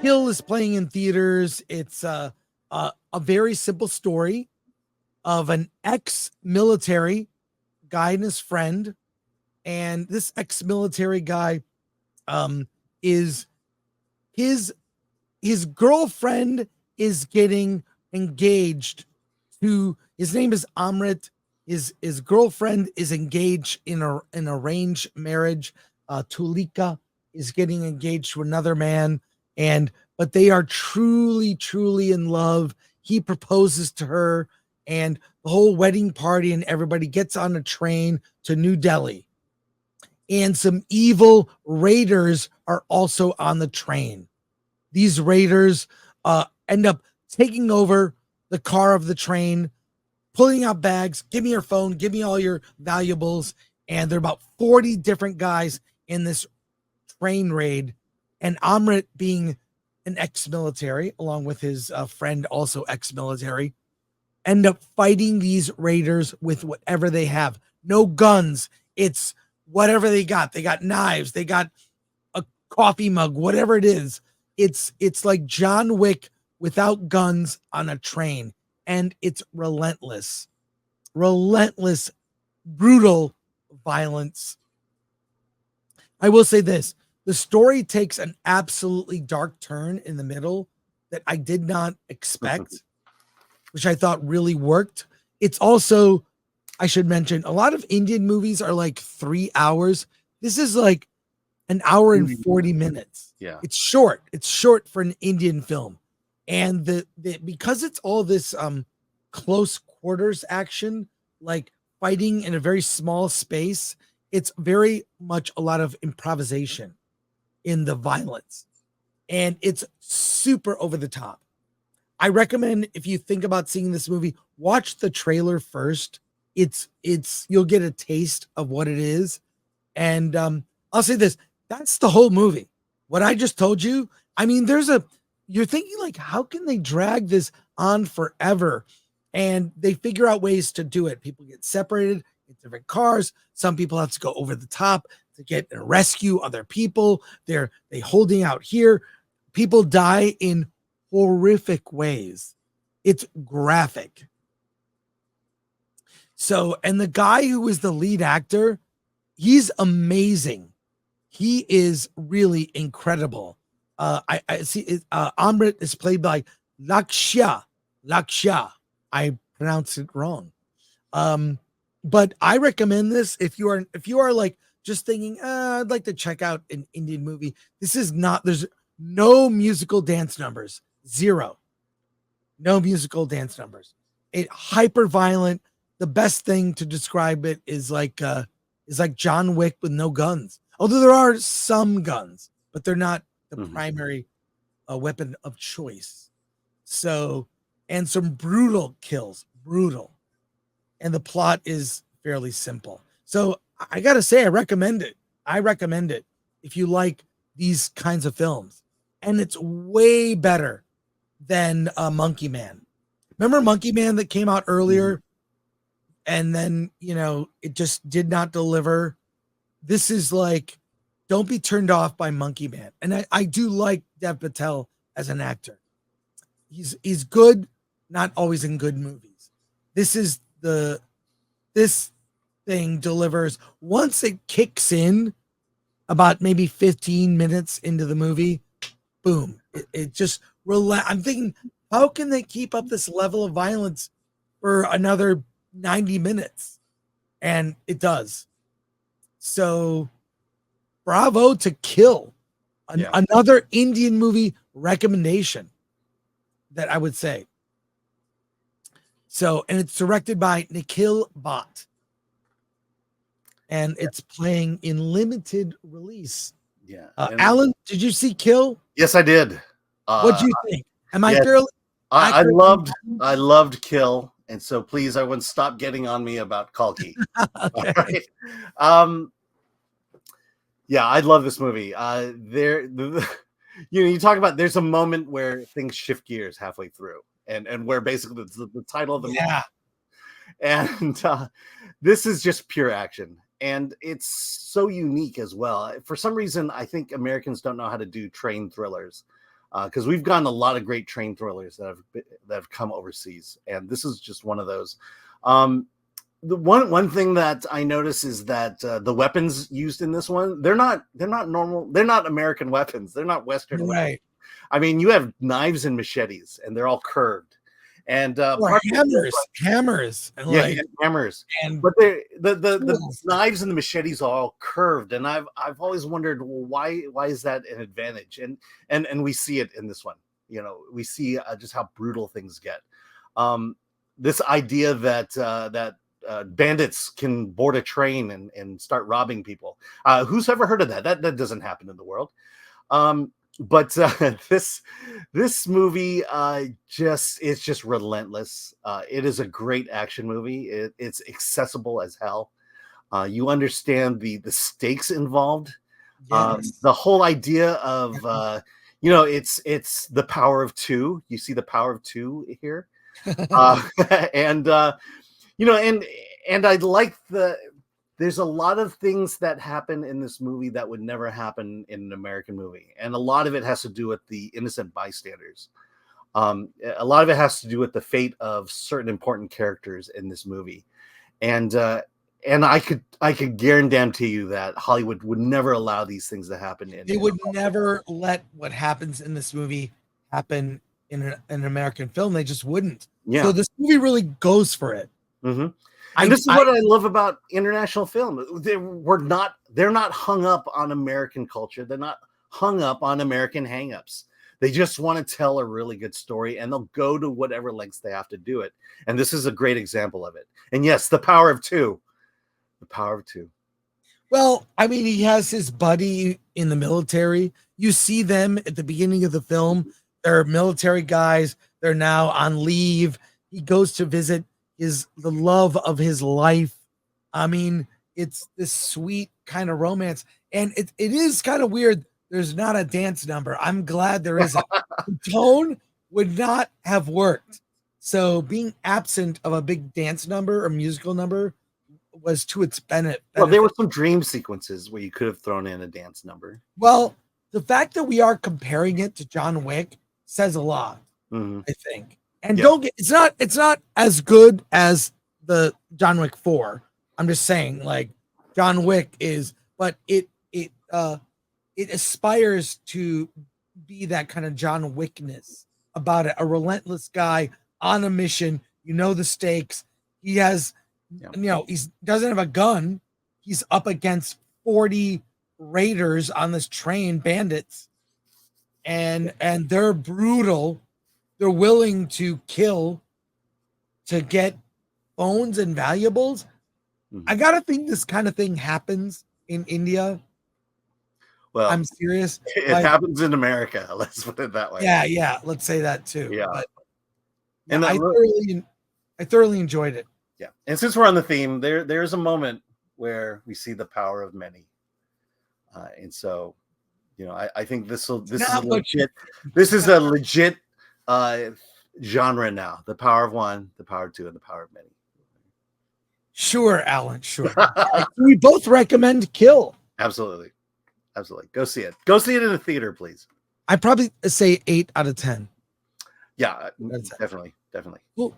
Kill is playing in theaters. It's a very simple story of an ex-military guy and his friend, and this ex-military guy is his girlfriend is getting engaged to, his name is Amrit. His girlfriend is engaged in an arranged marriage. Tulika is getting engaged to another man, but they are truly in love. He proposes to her, and the whole wedding party and everybody gets on a train to New Delhi. And some evil raiders are also on the train. These raiders end up taking over the car of the train, pulling out bags. Give me your phone. Give me all your valuables. And there are about 40 different guys in this train raid. And Amrit, being an ex-military, along with his friend, also ex-military, end up fighting these raiders with whatever they have. No guns. It's whatever they got. They got knives. They got a coffee mug, whatever it is. It's like John Wick without guns on a train. And it's relentless, brutal violence. I will say this. The story takes an absolutely dark turn in the middle that I did not expect, which I thought really worked. It's also, I should mention, a lot of Indian movies are like 3 hours. This is like an hour and 40 minutes. Yeah. It's short. It's short for an Indian film. And because it's all this close quarters action, like fighting in a very small space, it's very much a lot of improvisation in the violence. And it's super over the top. I recommend, if you think about seeing this movie, watch the trailer first. It's you'll get a taste of what it is. And I'll say this, that's the whole movie. What I just told you, I mean, you're thinking like, how can they drag this on forever? And they figure out ways to do it. People get separated in different cars. Some people have to go over the top to get and rescue other people. They holding out here. People die in horrific ways. It's graphic. So, and the guy who is the lead actor, he's amazing. He is really incredible. I see Amrit is played by Lakshya. I pronounced it wrong. But I recommend this if you are like just thinking, I'd like to check out an Indian movie. This is not, there's no musical dance numbers. Zero. No musical dance numbers. It hyper violent. The best thing to describe it is like John Wick with no guns. Although there are some guns, but they're not the primary weapon of choice. So, and some brutal kills, and the plot is fairly simple. So I gotta say, I recommend it. If you like these kinds of films, and it's way better than Monkey Man. Remember Monkey Man that came out earlier, and then it just did not deliver. This is like, don't be turned off by Monkey Man. And I do like Dev Patel as an actor. He's good, not always in good movies. This thing delivers. Once it kicks in, about maybe 15 minutes into the movie, boom. It just I'm thinking, how can they keep up this level of violence for another 90 minutes? And it does. So bravo to Kill. Another Indian movie recommendation that I would say. So, and it's directed by Nikhil Bhatt. And it's playing in limited release. Yeah. Alan, did you see Kill? Yes, I did. What do you think? Am I fairly? I loved Kill. And so please, everyone, stop getting on me about Kalki. Okay. All right. Yeah, I love this movie. You talk about, there's a moment where things shift gears halfway through, and where basically the title of the movie. And this is just pure action, and it's so unique as well. For some reason, I think Americans don't know how to do train thrillers. because we've gotten a lot of great train thrillers that have come overseas, and this is just one of those. The one thing that I notice is that the weapons used in this one, they're not normal. They're not American weapons. They're not Western weapons. I mean, you have knives and machetes, and they're all curved. And hammers, and hammers. But the knives and the machetes are all curved, and I've always wondered, well, why is that an advantage? And we see it in this one. You know, we see just how brutal things get. This idea that bandits can board a train and start robbing people. Who's ever heard of that? That doesn't happen in the world. But this movie it's just relentless. It is a great action movie. It's accessible as hell. You understand the stakes involved. Yes. The whole idea of it's the power of two. You see the power of two here, and I like there's a lot of things that happen in this movie that would never happen in an American movie. And a lot of it has to do with the innocent bystanders. A lot of it has to do with the fate of certain important characters in this movie. And I could guarantee you that Hollywood would never allow these things to happen. They would never let what happens in this movie happen in an American film. They just wouldn't. Yeah. So this movie really goes for it. Mm-hmm. And this is what I love about international film. They're not hung up on American culture. They're not hung up on American hangups. They just want to tell a really good story, and they'll go to whatever lengths they have to do it. And this is a great example of it. And yes, the power of two. The power of two. Well, I mean, he has his buddy in the military. You see them at the beginning of the film. They're military guys. They're now on leave. He goes to visit the love of his life. I mean, it's this sweet kind of romance, and it is kind of weird. There's not a dance number. I'm glad there isn't. The tone would not have worked. So being absent of a big dance number or musical number was to its benefit. Well, there were some dream sequences where you could have thrown in a dance number. Well, the fact that we are comparing it to John Wick says a lot, I think. And it's not as good as the John Wick 4. I'm just saying, like, John Wick is, but it aspires to be that kind of John Wickness about it. A relentless guy on a mission. You know the stakes. He has, he doesn't have a gun. He's up against 40 raiders on this train, bandits, and they're brutal. They're willing to kill to get phones and valuables. I gotta think this kind of thing happens in India. Well, I'm serious. It happens in America. Let's put it that way. Yeah. Let's say that too. Yeah. But, and I thoroughly enjoyed it. Yeah. And since we're on the theme, there's a moment where we see the power of many. And so, I think this is a legit genre now. The power of one, the power of two, and the power of many. Sure, Alan. Sure. We both recommend Kill. Absolutely. Go see it. Go see it in a theater, please. I probably say 8 out of 10. Yeah, definitely. Cool.